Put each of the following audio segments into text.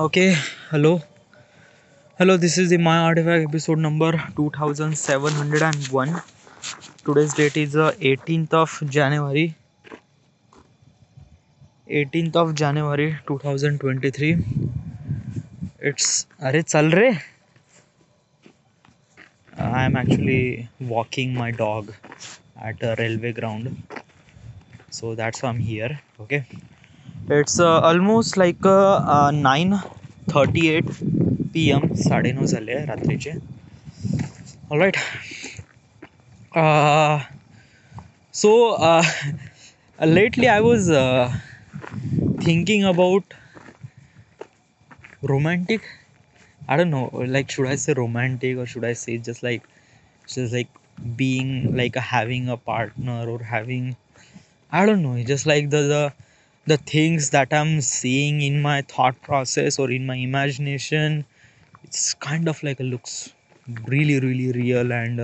Okay, hello. Hello, this is the My Artifact episode number 2701. Today's date is 18th of January. 18th of January 2023. It's Are chal re? I am actually walking my dog at a railway ground. So that's why I'm here. Okay. It's almost like 9:38 PM. 9:30 झाले रात्रीचे. All right. Uh, so lately I was thinking about romantic. I don't know, like should I say romantic or should I say just like being like having a partner or having, I don't know, just like the things that I'm seeing in my thought process or in my imagination. It's kind of like looks really real, and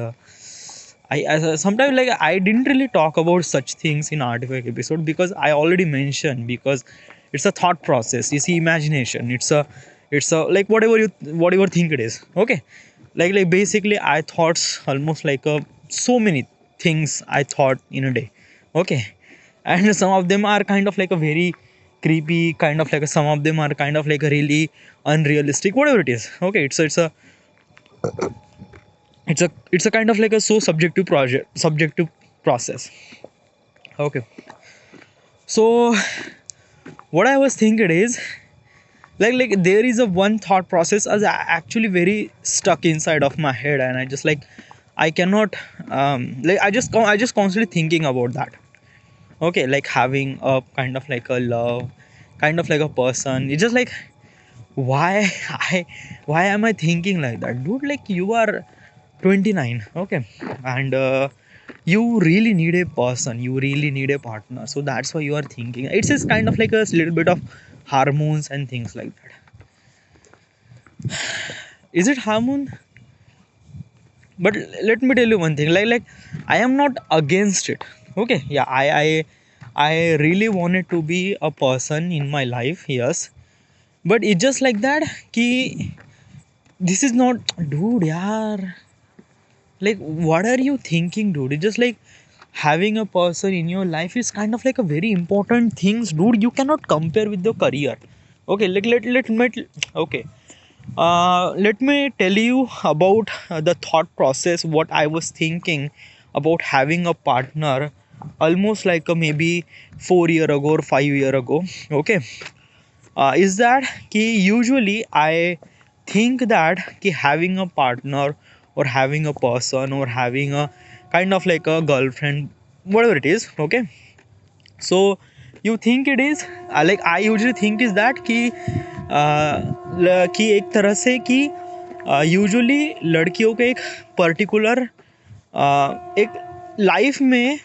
I sometimes like I didn't really talk about such things in Artifact episode because I already mentioned, because it's a thought process. You see, imagination. It's a like whatever think it is. Okay, like basically I thoughts almost like so many things I thought in a day. Okay, and some of them are kind of like a very creepy, kind of like some of them are kind of like a really unrealistic, whatever it is. Okay, it's a kind of like a so subjective process. Okay, so what I was thinking is like there is a one thought process as actually very stuck inside of my head, and I just like I cannot like I just constantly thinking about that. Okay, like having a kind of like a love, kind of like a person. It's just like why I why am I thinking like that, dude? Like you are 29. Okay, and you really need a person, you really need a partner, so that's why you are thinking. It's just kind of like a little bit of hormones and things like that. Is it hormone? But let me tell you one thing, like I am not against it. Okay, yeah, I really wanted to be a person in my life, yes, but it's just like that ki this is not, dude, yaar, like what are you thinking, dude? It's just like having a person in your life is kind of like a very important things, dude. You cannot compare with your career. Okay, like let me okay, let me tell you about the thought process what I was thinking about having a partner almost like maybe 4 year ago or 5 year ago. Okay, is that ki usually I think that ki having a partner or having a person or having a kind of like a girlfriend, whatever it is. Okay, so you think it is like I usually think is that कि एक तरह से कि usually लड़कियों के एक particular एक life में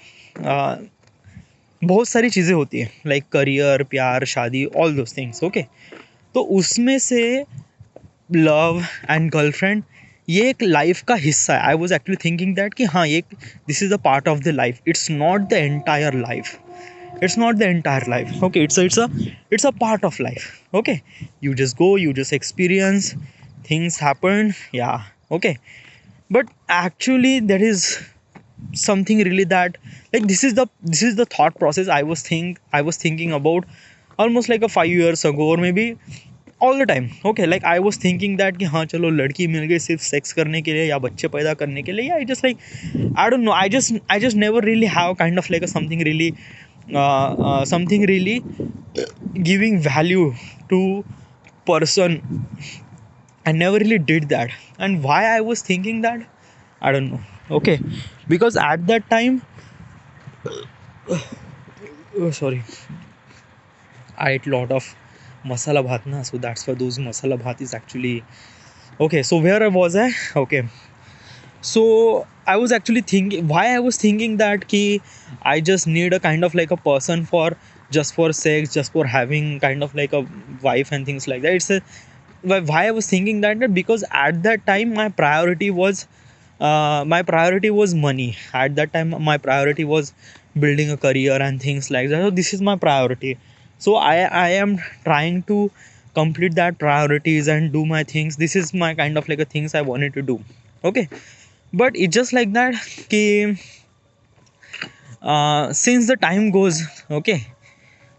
बहुत सारी चीज़ें होती हैं, लाइक करियर, प्यार, शादी, ऑल दोज थिंग्स. ओके, तो उसमें से लव एंड गर्लफ्रेंड ये एक लाइफ का हिस्सा है. I was actually thinking that कि हाँ, ये this is a part of the life. It's not the entire life. It's not the entire life. Okay, it's a part of life. Okay, you just go, you just experience, things happen, yeah. Okay, but actually there is something really that, like this is the thought process I was thinking about almost like a 5 years ago, or maybe all the time. Okay, like I was thinking that कि हाँ चलो लड़की मिल गई सिर्फ sex करने के लिए या बच्चे पैदा करने के लिए, या just like I don't know, I just never really have kind of like a something really giving value to person. I never really did that. And why I was thinking that, I don't know. Okay, because at that time, oh, sorry, I ate a lot of masala bhat na, so that's why those masala bhat is actually okay. So where was I? Okay, so I was actually thinking why I was thinking that ki I just need a kind of like a person for just for sex, just for having kind of like a wife and things like that. It's a why I was thinking that because at that time my priority was money. At that time my priority was building a career and things like that. So this is my priority. So I am trying to complete that priorities and do my things. This is my kind of like a things I wanted to do. Okay, but it's just like that ki since the time goes, okay,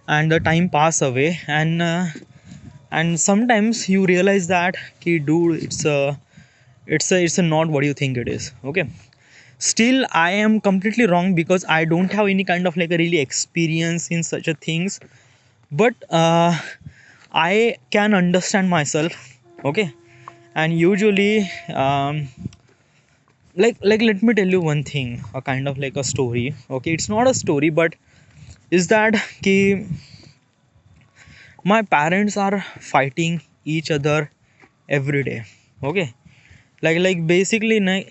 and the time pass away, and sometimes you realize that ki dude, it's a not what you think it is. Okay, still I am completely wrong because I don't have any kind of like a really experience in such a things. But I can understand myself. Okay, and usually like let me tell you one thing, a kind of like a story. Okay, it's not a story, but is that ki my parents are fighting each other every day. Okay, like basically na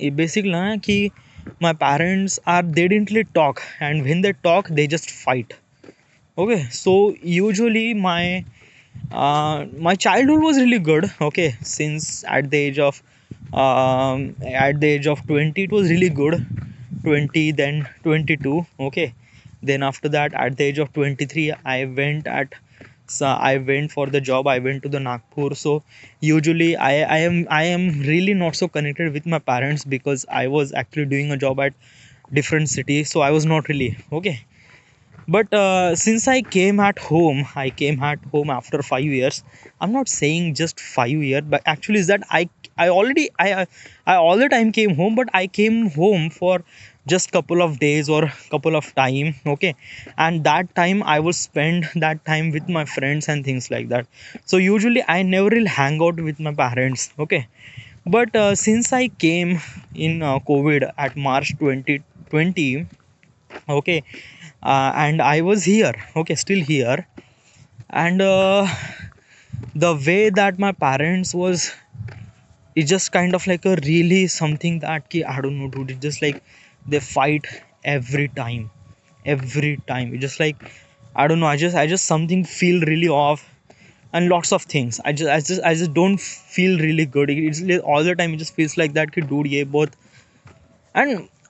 ki my parents are, they didn't really talk, and when they talk they just fight. Okay, so usually my childhood was really good. Okay, since at the age of 20 it was really good. 20, then 22. Okay, then after that at the age of 23 I went for the job. I went to the Nagpur. So usually I am really not so connected with my parents because I was actually doing a job at different city, so I was not really okay. But since I came at home after 5 years. I'm not saying just 5 years, but actually is that I already I all the time came home, but I came home for just couple of days or couple of time. Okay, and that time I will spend that time with my friends and things like that. So usually I never really hang out with my parents. Okay, but since I came in COVID at March 2020. Okay, and I was here. Okay, still here. And the way that my parents was, it's just kind of like a really something that ki, I don't know, dude, it's just like they fight every time it's just like, I don't know, I just something feel really off. And lots of things, I just don't feel really good. It's like all the time it just feels like that ki, dude, ye both.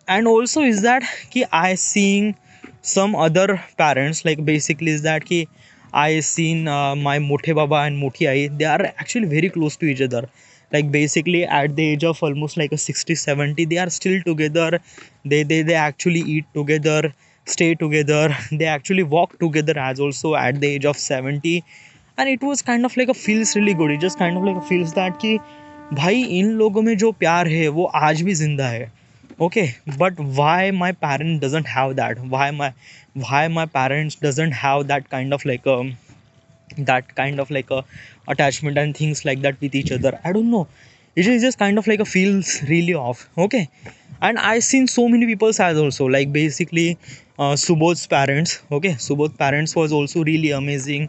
And also is that ki I seeing some other parents, like basically is that ki I seen my mothe baba and mothi ai, they are actually very close to each other. Like basically at the age of almost like a 60 70, they are still together. They actually eat together, stay together, they actually walk together as also at the age of 70. And it was kind of like a feels really good. It just kind of like a feels that कि भाई इन लोगों में जो प्यार है वो आज भी जिंदा है. Okay, but why my parent doesn't have that? Why my parents doesn't have that kind of like a attachment and things like that with each other? I don't know. It is just kind of like a feels really off. Okay, and I seen so many people as also, like basically Subodh's parents. Okay, Subodh's parents was also really amazing.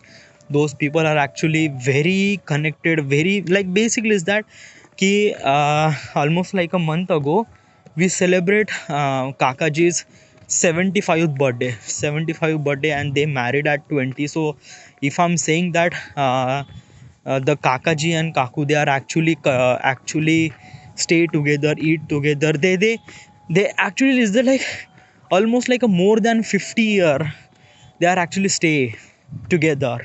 Those people are actually very connected, very like basically is that कि almost like a month ago we celebrate Kakaji's 75th birthday, and they married at 20. So if I'm saying that the Kakaji and Kaku, they are actually stay together, eat together, they actually is the like almost like a more than 50 year they are actually stay together.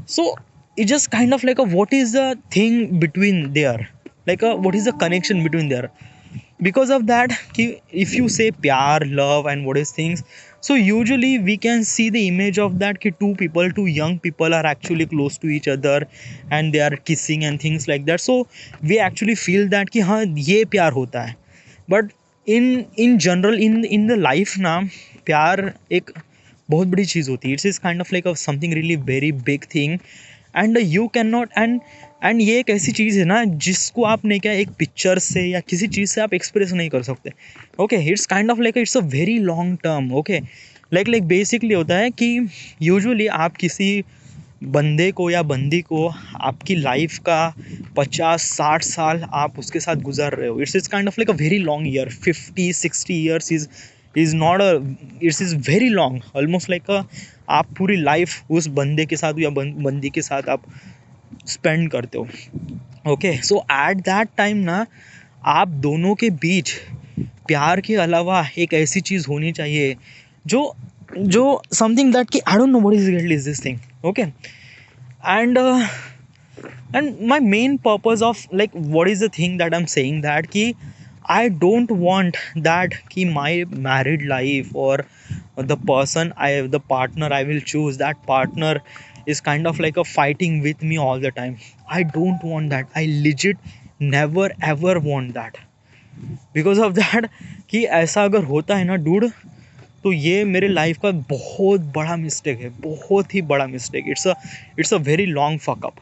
So it's just kind of like a what is the thing between there, like a what is the connection between there. Because of that if you say pyar, love, and what is things, so usually we can see the image of that ki two young people are actually close to each other and they are kissing and things like that. So we actually feel that ki हाँ ये प्यार होता है. But in general in the life ना, प्यार एक बहुत बड़ी चीज़ होती है. It's kind of like something really very big thing. And you can not and ये एक ऐसी चीज़ है ना जिसको आपने क्या एक पिक्चर से या किसी चीज़ से आप एक्सप्रेस नहीं कर सकते. Okay, it's kind of like it's a very long term. Okay, like basically होता है कि यूजुअली आप किसी बंदे को या बंदी को आपकी लाइफ का 50-60 साल आप उसके साथ गुजार रहे हो. It's kind of like a very long year. 50-60 years is not a, it's is very long. Almost like आप पूरी लाइफ उस बंदे के साथ या बंदी के साथ आप स्पेंड करते हो. Okay, so at that time ना आप दोनों के बीच प्यार के अलावा एक ऐसी चीज़ होनी चाहिए जो जो समथिंग दैट कि I don't know what is this thing. Okay, and And my main purpose of like what is the thing that I'm saying that ki I don't want that ki my married life or the partner I will choose, that partner is kind of like a fighting with me all the time. I don't want that. I legit never ever want that. Because of that कि ऐसा अगर होता है ना dude, तो ये मेरे life का बहुत बड़ा मिस्टेक है, बहुत ही बड़ा mistake. It's a very long fuckup.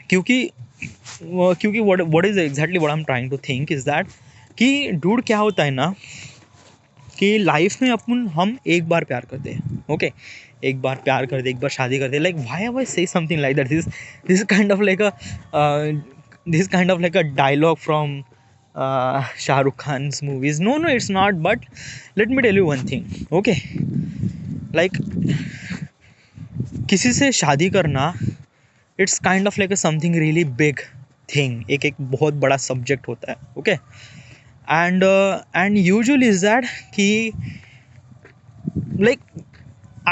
क्योंकि क्योंकि what is exactly what I am trying to think is that कि डूड क्या होता है ना कि लाइफ में अपन हम एक बार प्यार करते हैं. ओके एक बार प्यार करते, एक बार शादी करते. लाइक व्हाई हैव आई से something like that. This kind of like a this kind of like a dialogue from Shah Rukh Khan's movies. No, it's not. But let me tell you one thing. Okay, like किसी से शादी करना, it's kind of like a something really big thing. एक बहुत बड़ा subject होता है. Okay, and usually is that कि like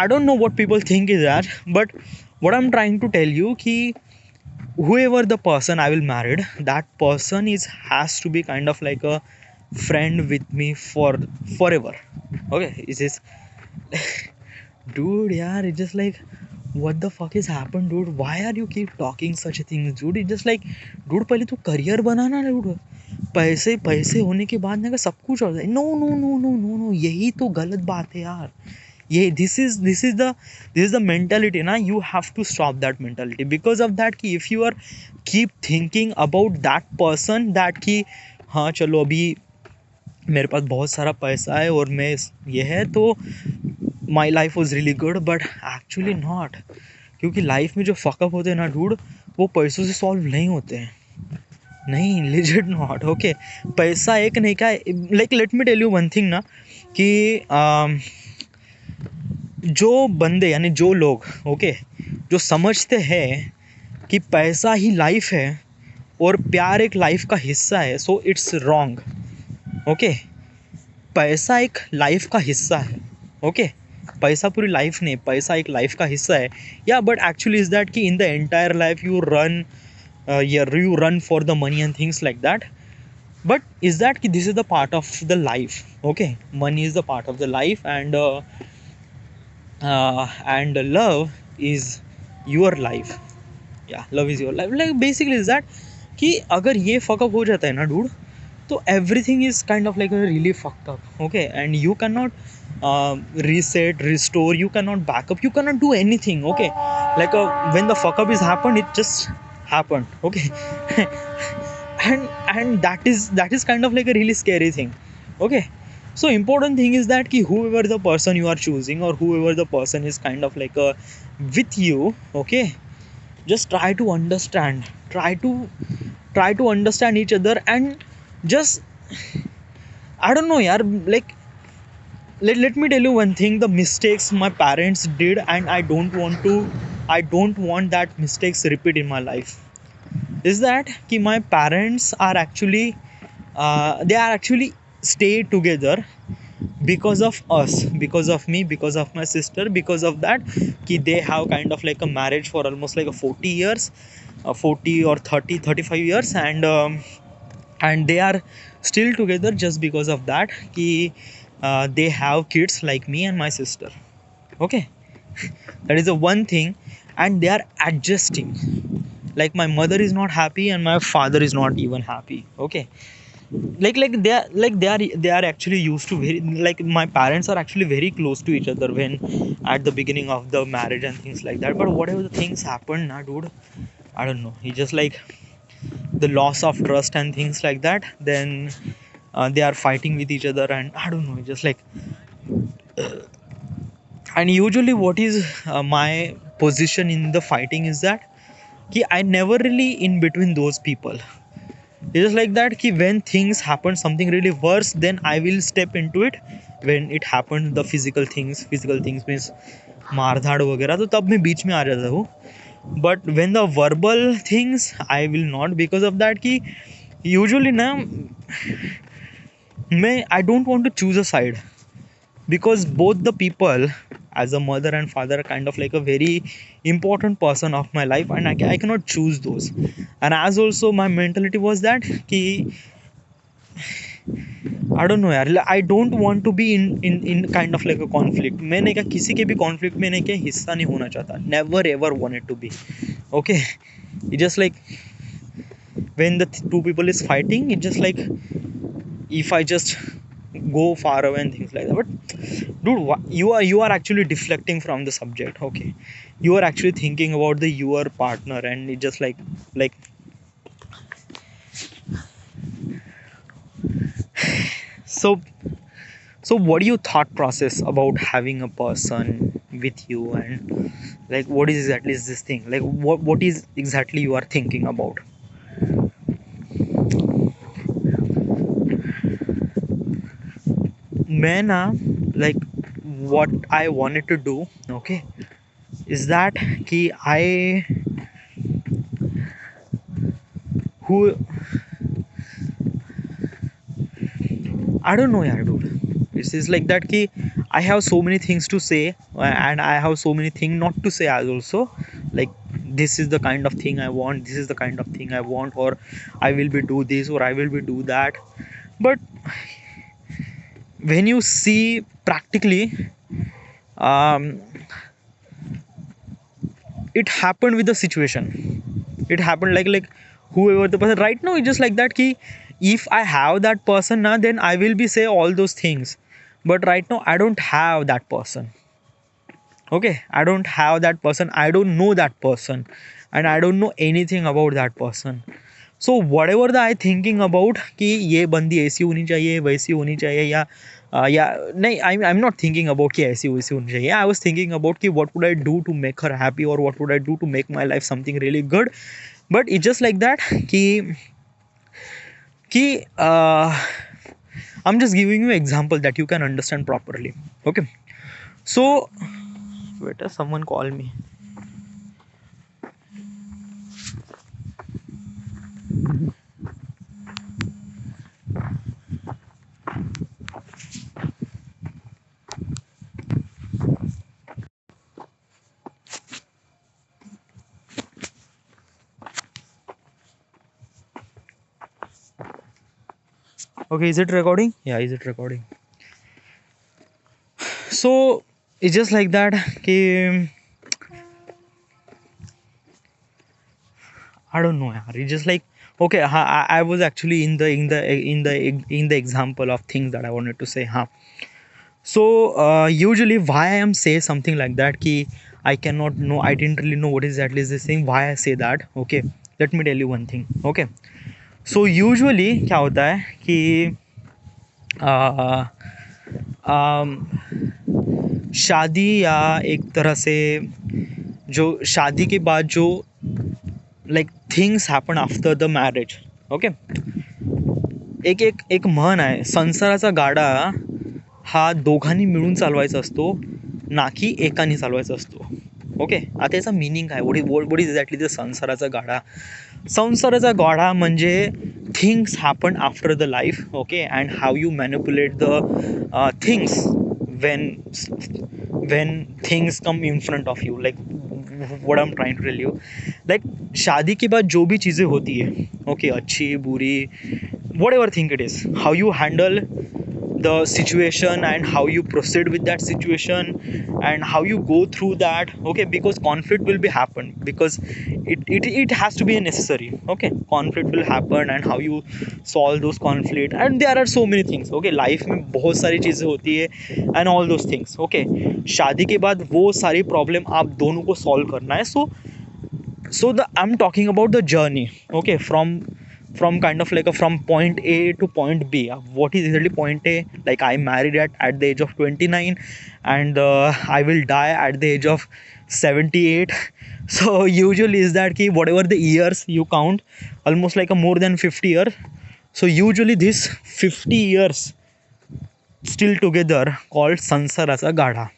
I don't know what people think is that, but what I'm trying to tell you कि whoever the person I will marry, that person is has to be kind of like a friend with me for forever. Okay, is this dude? Yeah, it's just like what the fuck is happened, dude? Why are you keep talking such things, dude? It's just like, dude, पहले तू career बनाना dude. पैसे पैसे होने के बाद ना सब कुछ हो जाए. No no no no no no, यही तो गलत बात है यार. ये this is the mentality ना. You have to stop that mentality. Because of that कि if you are keep thinking about that person that कि हाँ चलो अभी मेरे पास बहुत सारा पैसा है और मैं ये है तो my life was really good, but actually not. क्योंकि लाइफ में जो फकअप होते हैं ना डूड, वो पैसों से सॉल्व नहीं होते हैं. नहीं, legit नॉट. ओके, पैसा एक नहीं का. Like let me tell you one thing ना कि जो बंदे यानी जो लोग ओके जो समझते हैं कि पैसा ही लाइफ है और प्यार एक लाइफ का हिस्सा है, सो इट्स रॉन्ग. ओके, पैसा एक लाइफ का हिस्सा है. ओके, पैसा पूरी लाइफ नहीं, पैसा एक लाइफ का हिस्सा है. या बट एक्चुअली इज दैट कि in the entire life you run for the money and things like that. But is that कि this is the part of the life. Okay, money is the part of the life, and love is your life. Yeah, love is your life. Like basically is that कि अगर ये fuck-up हो जाता है ना dude, तो everything is kind of like a really fucked up. Okay, and you cannot reset, restore, you cannot back up, you cannot do anything. Okay, like when the fuck-up is happened, it just happened. Okay. and that is kind of like a really scary thing. Okay, so important thing is that ki whoever the person you are choosing or whoever the person is kind of like a with you, okay, just try to understand, try to understand each other, and just I don't know yaar, like let me tell you one thing. The mistakes my parents did, and I don't want that mistakes repeat in my life, is that कि my parents are actually they are actually stay together because of us, because of me, because of my sister, because of that कि they have kind of like a marriage for almost like a 40 years, 40 or 30 35 years, and they are still together just because of that कि they have kids like me and my sister. Okay, that is the one thing. And they are adjusting. Like my mother is not happy and my father is not even happy. Okay, they are actually used to very, like my parents are actually very close to each other when at the beginning of the marriage and things like that. But whatever the things happen now dude, I don't know, he just like the loss of trust and things like that, then they are fighting with each other, and I don't know, just like and usually what is my position in the fighting is that कि I never really in between those people. It's just like that कि when things happen something really worse, then I will step into it. When it happens the physical things means मार धाड़ वगैरह, तो तब मैं बीच में आ जाता हूँ. But when the verbal things I will not, because of that कि usually ना मैं I don't want to choose a side. because both the people, as a mother and father, are kind of like a very important person of my life, and I cannot choose those. And as also my mentality was that ki, I don't know यार, I don't want to be in kind of like a conflict. मैंने क्या किसी के भी conflict में नहीं क्या हिस्सा नहीं होना चाहता, never ever wanted to be. Okay, it just like when the two people is fighting, it just like if I just go far away and things like that. But dude, you are actually deflecting from the subject. Okay, you are actually thinking about the your partner, and it just like so. So what do you thought process about having a person with you, and like what is exactly is this thing, like what is exactly you are thinking about? मैं ना, like what I wanted to do, okay, is that कि I who I don't know यार dude. It's just like that कि I have so many things to say, and I have so many things not to say as also. Like this is the kind of thing I want, this is the kind of thing I want, or I will be do this or I will be do that. But when you see practically, um, it happened with the situation. It happened like whoever the person right now, it's just like that ki if I have that person now, then I will be say all those things. But right now I don't have that person. Okay, I don't have that person, I don't know that person, and I don't know anything about that person. So whatever the I thinking about कि ये बंदी ऐसी होनी चाहिए वैसी होनी चाहिए, या नहीं, I'm not thinking about कि ऐसी वैसी होनी चाहिए. I was thinking about कि what would I do to make her happy, or what would I do to make my life something really good. But it's just like that कि I'm just giving you an example that you can understand properly. Okay, so wait, someone call me. Okay, is it recording? Yeah, is it recording? So it's just like that कि I don't know yaar. It's just like okay, I was actually in the example of things that I wanted to say. So usually why I am say something like that कि I cannot know, I didn't really know what exactly is this thing, why I say that. Okay, let me tell you one thing. Okay, so usually क्या होता है कि uh, um, शादी या एक तरह से जो शादी के बाद जो like things happen after the marriage. Okay, एक एक एक म्हण आहे, संसाराचा गाडा हा दोघांनी मिळून चालवायचा असतो, ना की एकाने चालवायचा असतो. ओके, आता याचा मिनिंग काय, वॉट इज एक्झॅक्टली द संसाराचा गाडा. संसाराचा गाडा म्हणजे things happen after the life. Okay, and how you manipulate the things when when things come in front of you, like what I'm trying to tell you, like शादी के बाद जो भी चीज़ें होती है, ओके, अच्छी बुरी, whatever thing it is, how you handle the situation and how you proceed with that situation and how you go through that. Okay, because conflict will be happen, because it has to be necessary. Okay, conflict will happen, and how you solve those conflict, and there are so many things. Okay, life में बहुत सारी चीज़ें होती है and all those things. Okay, शादी के बाद वो सारी प्रॉब्लम आप दोनों को सॉल्व करना है. So the I'm talking about the journey. Okay, from kind of like a from point A to point B. What is exactly point A? Like I married at the age of 29, and I will die at the age of 78. So usually is that key whatever the years you count, almost like a more than 50 years. So usually this 50 years still together called संसाराचा गाढा.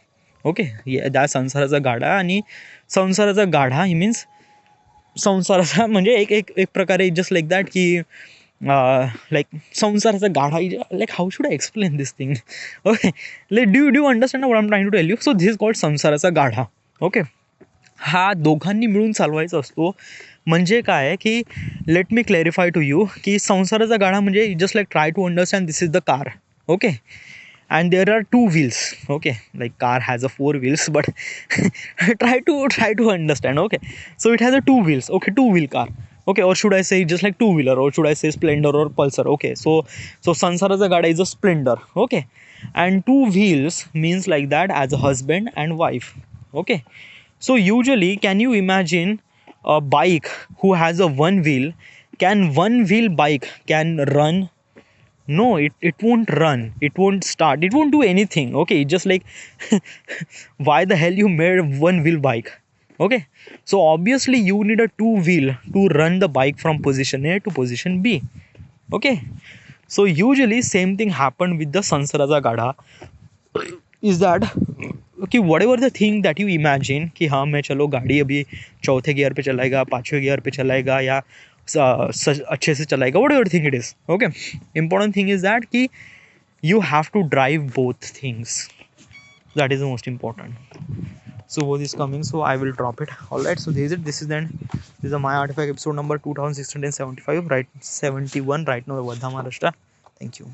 Okay, त्या संसाराचा गाढा, आणि संसाराचा गाढा ही means संसाराचा म्हणजे एक एक एक प्रकारे जस्ट लाईक दॅट की like samsaraचा गाढा, like how should I explain this thing? Okay, like do you understand what I'm trying to tell you? So this is called संसाराचा गाढा. Okay, हा दोघांनी मिळून चालवायचा असतो. म्हणजे काय की let me clarify to you की संसाराचा गाडा म्हणजे just like try to understand this is the car. Okay, and there are two wheels. Okay, like car has a four wheels, but try to understand. Okay, so it has a two wheels. Okay, two wheel car. Okay, or should I say just like two wheeler, or should I say splendor or pulsar? Okay, so sansara's gada is a splendor. Okay, and two wheels means like that as a husband and wife. Okay, so usually can you imagine a bike who has a one wheel? Can one wheel bike can run? No, it won't run, it won't start, it won't do anything. Okay, it's just like why the hell you made one wheel bike? Okay, so obviously you need a two wheel to run the bike from position A to position B. Okay, so usually same thing happened with the sansaraja gada, is that कि whatever the thing that you imagine कि हाँ मैं चलो गाड़ी अभी चौथे gear पे चलाएगा, पाँचवें गियर पे चलाएगा, या अच्छे से चलाएगा, whatever thing it is. Okay, important thing is that कि you have to drive both things. That is the most important. So what is coming, so I will drop it. Alright, so this is it. This is the end. This is the My Artifact episode number 2675, right, 71 right now, Vardha Maharashtra. Thank you.